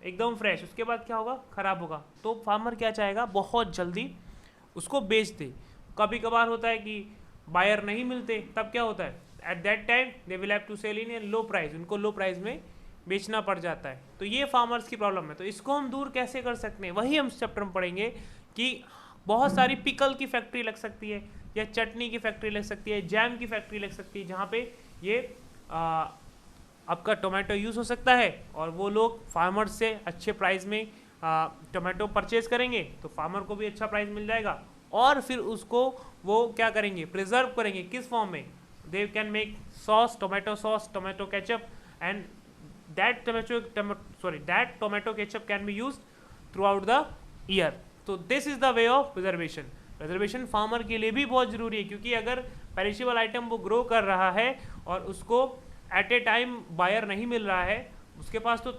एकदम फ्रेश, उसके बाद क्या होगा, ख़राब होगा। तो फार्मर क्या चाहेगा, बहुत जल्दी उसको बेच दे। कभी कभार होता है कि बायर नहीं मिलते, तब क्या होता है, at that time they will have to sell in a low price, उनको लो प्राइस में बेचना पड़ जाता है। तो ये फार्मर्स की प्रॉब्लम है। तो इसको हम दूर कैसे कर सकते हैं, वही हम चैप्टर में पढ़ेंगे कि बहुत सारी पिकल की फैक्ट्री लग सकती है, या चटनी की फैक्ट्री लग सकती है, जैम की फैक्ट्री लग सकती है, जहाँ पे ये आपका टोमेटो यूज़ हो सकता है, और वो लोग फार्मर से अच्छे प्राइस में टोमेटो परचेज करेंगे, तो फार्मर को भी अच्छा प्राइस मिल जाएगा। और फिर उसको वो क्या करेंगे, प्रिजर्व करेंगे, किस फॉर्म में, they can make sauce, tomato ketchup, and that tomato ketchup can be used throughout the year. तो this is the way of preservation. Preservation farmer के लिए भी बहुत ज़रूरी है, क्योंकि अगर पेरिशेबल आइटम वो ग्रो कर रहा है और उसको एट ए टाइम बायर नहीं मिल रहा है, उसके पास तो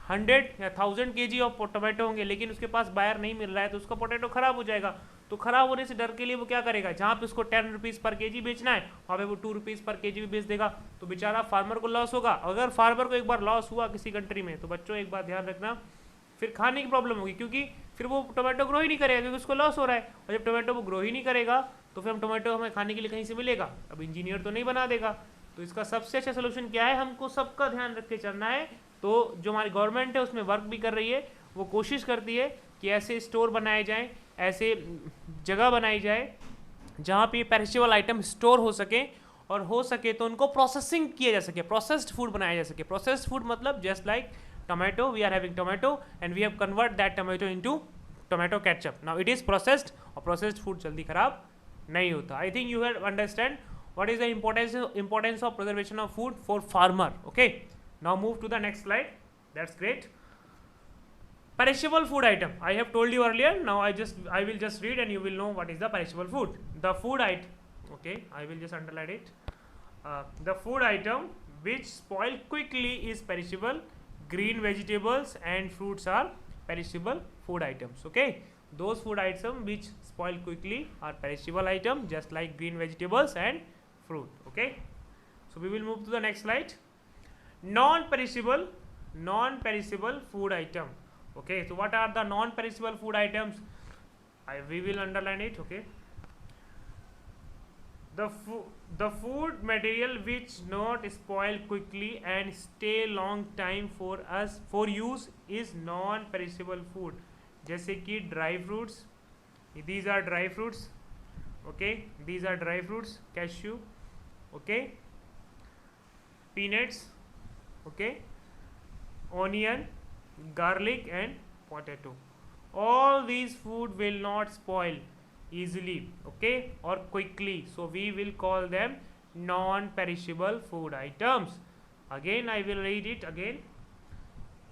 100 या 1000 kg ऑफ टोमेटो होंगे, लेकिन उसके पास बायर नहीं मिल रहा है, तो उसका पोटैटो खराब हो जाएगा। तो खराब होने से डर के लिए वो क्या करेगा, जहाँ पे उसको 10 रुपीज़ पर केजी बेचना है, वहाँ पे वो 2 रुपीज़ पर केजी भी बेच देगा, तो बेचारा फार्मर को लॉस होगा। अगर फार्मर को एक बार लॉस हुआ किसी कंट्री में, तो बच्चों एक बात ध्यान रखना, फिर खाने की प्रॉब्लम होगी, क्योंकि फिर वो टोमेटो ग्रो ही नहीं करेगा, क्योंकि उसको लॉस हो रहा है। और जब टोमेटो वो ग्रो ही नहीं करेगा, तो फिर हम टोमेटो हमें खाने के लिए कहीं से मिलेगा, अब इंजीनियर तो नहीं बना देगा। तो इसका सबसे अच्छा सोल्यूशन क्या है, हमको सबका ध्यान रख के चलना है। तो जो हमारी गवर्नमेंट है उसमें वर्क भी कर रही है, वो कोशिश करती है कि ऐसे स्टोर बनाए जाएं, ऐसे जगह बनाई जाए जहाँ पे पेरिशेबल आइटम स्टोर हो सके, और हो सके तो उनको प्रोसेसिंग किया जा सके, प्रोसेस्ड फूड बनाया जा सके। प्रोसेस्ड फूड मतलब just like tomato, we are having tomato and we have convert that tomato into tomato ketchup, now it is processed, और प्रोसेस्ड फूड जल्दी खराब नहीं होता। I think you have understand what is the importance of preservation of food for farmer. Okay, now move to the next slide. That's great. Perishable food item, I have told you earlier, now I will just read and you will know what is the perishable food. The food item, okay, I will just underline it. The food item which spoil quickly is perishable. Green vegetables and fruits are perishable food items. Okay, those food items which spoil quickly are perishable item, just like green vegetables and fruit. Okay, so we will move to the next slide. Non-perishable food item. Okay, so what are the non-perishable food items? We will underline it. Okay, the food material which not spoil quickly and stay long time for use is non-perishable food. जैसे कि dry fruits, these are dry fruits. Okay, these are dry fruits, cashew, okay, peanuts, okay, onion, garlic and potato. All these food will not spoil easily, okay, or quickly, so we will call them non-perishable food items. Again I will read it again.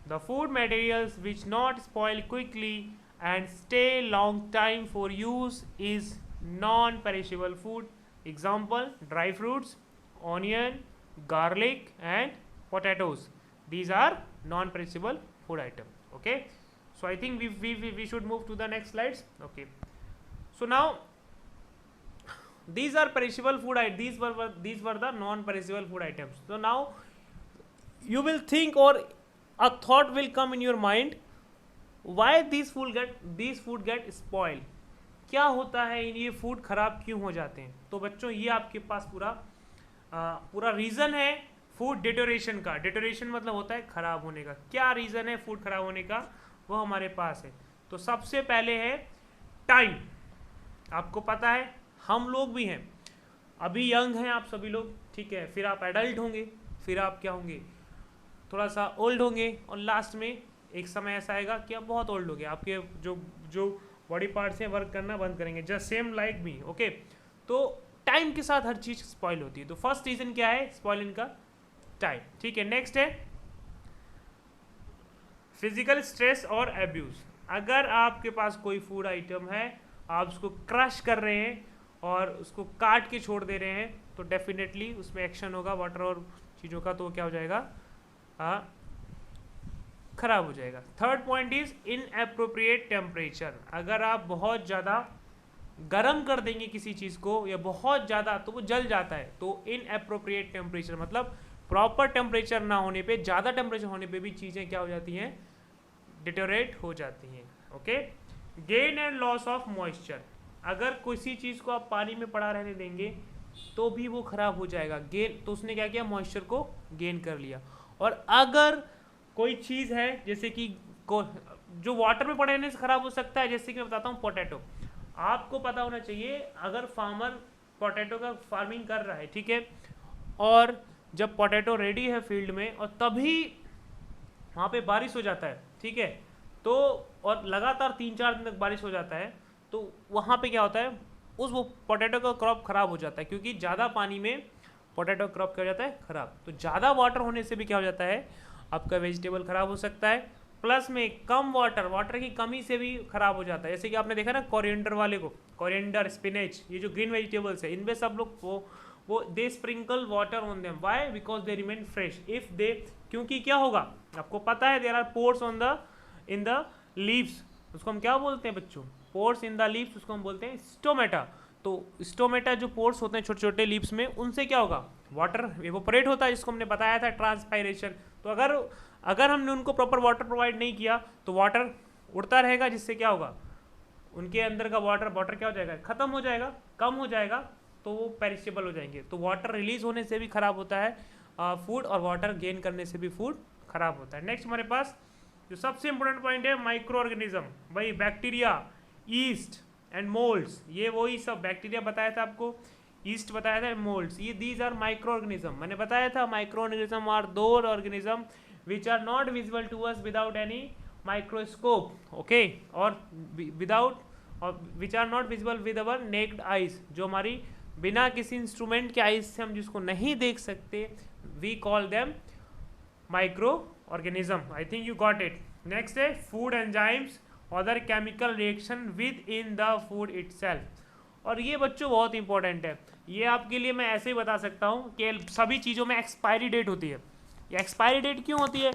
The food materials which not spoil quickly and stay long time for use is non-perishable food. Example, dry fruits, onion, garlic and potatoes. These are non-perishable food items. Okay, so I think we should move to the next slides. Okay, so now these are perishable food items, these were the non-perishable food items. So now you will think, or a thought will come in your mind, why these food get spoiled, क्या होता है, ये food खराब क्यों हो जाते हैं। तो बच्चों ये आपके पास पूरा रीज़न है फूड डिटोरेशन का। डिटोरेशन मतलब होता है खराब होने का। क्या रीज़न है फूड खराब होने का, वो हमारे पास है। तो सबसे पहले है टाइम। आपको पता है हम लोग भी हैं, अभी यंग हैं आप सभी लोग, ठीक है, फिर आप एडल्ट होंगे, फिर आप क्या होंगे, थोड़ा सा ओल्ड होंगे, और लास्ट में एक समय ऐसा आएगा कि आप बहुत ओल्ड हो गए, आपके जो बॉडी पार्ट्स हैं वर्क करना बंद करेंगे, just same like me. Okay, तो टाइम के साथ हर चीज़ स्पॉइल होती है। तो फर्स्ट रीज़न क्या है स्पॉइलिंग का, टाइम। ठीक है, नेक्स्ट है फिजिकल स्ट्रेस और एब्यूज़। अगर आपके पास कोई फूड आइटम है, आप उसको क्रश कर रहे हैं और उसको काट के छोड़ दे रहे हैं, तो डेफिनेटली उसमें एक्शन होगा वाटर और चीज़ों का, तो क्या हो जाएगा, खराब हो जाएगा। Third point is inappropriate temperature. अगर आप बहुत ज़्यादा गर्म कर देंगे किसी चीज़ को या बहुत ज़्यादा, तो वो जल जाता है। तो इनएप्रोप्रिएट टेम्परेचर मतलब प्रॉपर टेम्परेचर ना होने पे, ज़्यादा टेम्परेचर होने पे भी चीज़ें क्या हो जाती हैं, डिटोरेट हो जाती हैं। Okay, gain and loss of moisture, अगर किसी चीज़ को आप पानी में पड़ा रहने देंगे तो भी वो खराब हो जाएगा। गेन तो उसने क्या किया, मॉइस्चर को गेन कर लिया। और अगर कोई चीज़ है जैसे कि जो वाटर में पड़े रहने से खराब हो सकता है, जैसे कि मैं बताता हूँ पोटैटो, आपको पता होना चाहिए अगर फार्मर पोटैटो का फार्मिंग कर रहा है, ठीक है, और जब पोटैटो रेडी है फील्ड में और तभी वहाँ पे बारिश हो जाता है, ठीक है, तो और लगातार 3-4 दिन तक बारिश हो जाता है, तो वहाँ पे क्या होता है, वो पोटैटो का क्रॉप खराब हो जाता है, क्योंकि ज़्यादा पानी में पोटैटो क्रॉप क्या हो जाता है, खराब। तो ज़्यादा वाटर होने से भी क्या हो जाता है, आपका वेजिटेबल खराब हो सकता है। प्लस में कम वाटर की कमी से भी खराब हो जाता है। जैसे कि आपने देखा ना कोरिएंडर वाले को, कोरिएंडर, स्पिनच, ये जो ग्रीन वेजिटेबल्स है, इनमें सब लोग वो they sprinkle water on them, why, because they remain fresh if they, क्योंकि क्या होगा आपको पता है, there are pores on the in the leaves, उसको हम क्या बोलते हैं बच्चों, पोर्स इन द लीव्स, उसको हम बोलते हैं स्टोमेटा। तो स्टोमेटा जो पोर्स होते हैं छोटे छोटे लीव्स में, उनसे क्या होगा, वाटर एवोपरेट होता है, जिसको हमने बताया था ट्रांसपायरेशन। तो अगर हमने उनको प्रॉपर वाटर प्रोवाइड नहीं किया तो वाटर उड़ता रहेगा, जिससे क्या होगा, उनके अंदर का वाटर क्या हो जाएगा, खत्म हो जाएगा, कम हो जाएगा, तो वो पेरिशेबल हो जाएंगे। तो वाटर रिलीज होने से भी खराब होता है फूड, और वाटर गेन करने से भी फूड खराब होता है। नेक्स्ट हमारे पास जो सबसे इंपॉर्टेंट पॉइंट है, माइक्रो ऑर्गेनिज्म, भाई बैक्टीरिया, ईस्ट एंड मोल्ड्स, ये वही सब, बैक्टीरिया बताया था आपको, ईस्ट बताया था, मोल्ड्स, ये दीज आर माइक्रो ऑर्गेनिज्म। मैंने बताया था micro organism are the organism which are not visible to us without any microscope, okay, और विदाउट, और which are not visible with our naked eyes, जो हमारी बिना किसी इंस्ट्रूमेंट के आइज से हम जिसको नहीं देख सकते, we call them micro organism. I think you got it. Next है food enzymes, other chemical reaction within the food itself. और ये बच्चों बहुत इंपॉर्टेंट है, ये आपके लिए मैं ऐसे ही बता सकता हूँ कि सभी चीज़ों में एक्सपायरी डेट होती है। ये एक्सपायरी डेट क्यों होती है,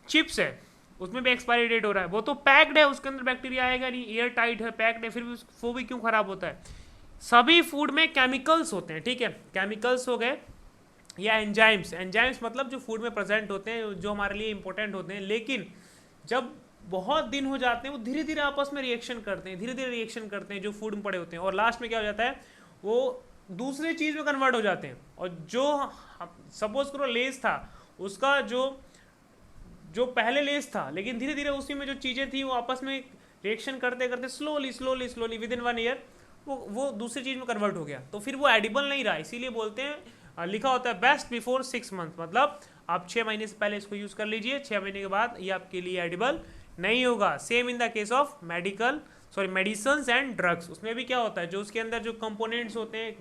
चिप्स है उसमें भी एक्सपायरी डेट हो रहा है, वो तो पैक्ड है, उसके अंदर बैक्टीरिया आएगा नहीं, एयर टाइट है, पैक्ड है, फिर भी वो भी क्यों खराब होता है। सभी फूड में केमिकल्स होते हैं, ठीक है, केमिकल्स हो गए या एंजाइम्स मतलब जो फूड में प्रेजेंट होते हैं, जो हमारे लिए इंपॉर्टेंट होते हैं, लेकिन जब बहुत दिन हो जाते हैं वो धीरे धीरे आपस में रिएक्शन करते हैं, धीरे धीरे रिएक्शन करते हैं जो फूड में पड़े होते हैं, और लास्ट में क्या हो जाता है, वो दूसरे चीज़ में कन्वर्ट हो जाते हैं। और जो सपोज करो लेस था, उसका जो पहले लेस था, लेकिन धीरे धीरे उसी में जो चीज़ें थी वो आपस में रिएक्शन करते करते स्लोली विद इन 1 ईयर वो दूसरी चीज़ में कन्वर्ट हो गया, तो फिर वो एडिबल नहीं रहा। इसीलिए बोलते हैं, लिखा होता है बेस्ट बिफोर 6 मंथ, मतलब आप 6 महीने से पहले इसको यूज़ कर लीजिए, 6 महीने के बाद ये आपके लिए एडिबल नहीं होगा। Same in the case of medicines and drugs, उसमें भी क्या होता है, जो उसके अंदर जो कंपोनेंट्स होते हैं